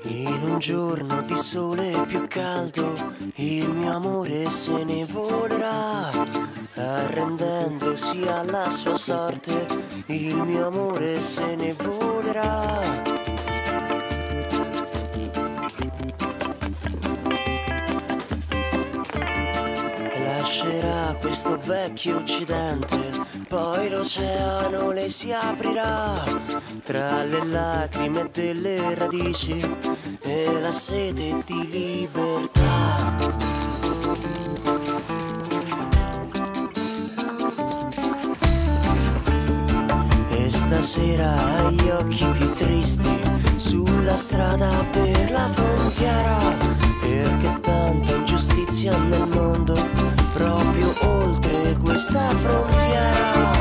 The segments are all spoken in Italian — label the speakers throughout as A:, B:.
A: In un giorno di sole più caldo, il mio amore se ne volerà, arrendendosi alla sua sorte, il mio amore se ne volerà. Lascerà questo vecchio occidente, poi l'oceano le si aprirà, tra le lacrime delle radici e la sete di libertà. E stasera ha gli occhi più tristi sulla strada per la frontiera, perché tanta ingiustizia nel mondo, proprio oltre questa frontiera.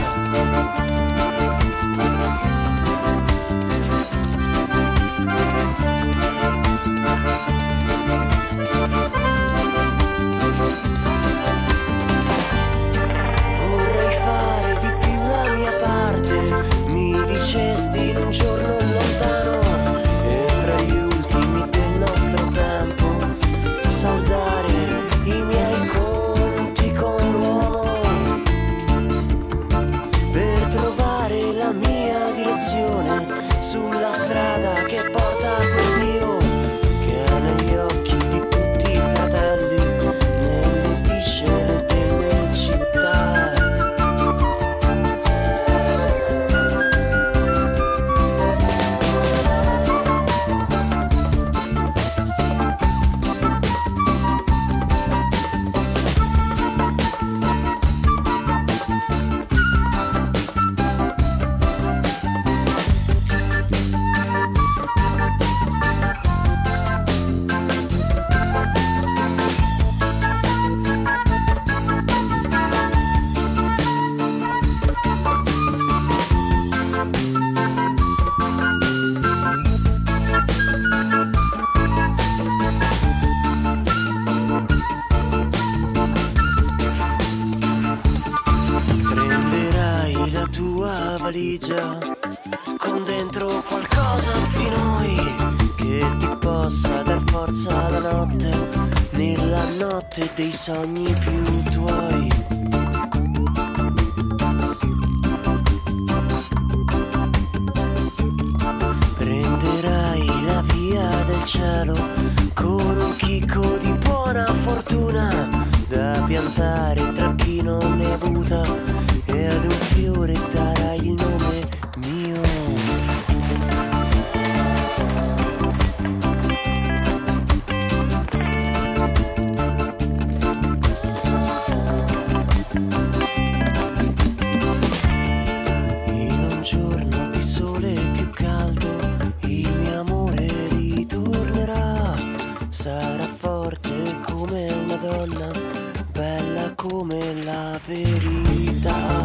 A: Vorrei fare di più la mia parte, mi dicesti in un giorno lontano, e fra gli ultimi del nostro tempo saldare i miei conti con l'uomo, per trovare la mia direzione sulla strada che porta a quel Dio che ha negli occhi di tutti i fratelli, nelle viscere delle città. Valigia con dentro qualcosa di noi che ti possa dar forza la notte, nella notte dei sogni più tuoi. Prenderai la via del cielo con un chicco di buona fortuna da piantare tra chi non ne ha avuta, e ad un fiore darai il nome mio. In un giorno di sole più caldo, il mio amore ritornerà, sarà forte come una donna, bella come la verità.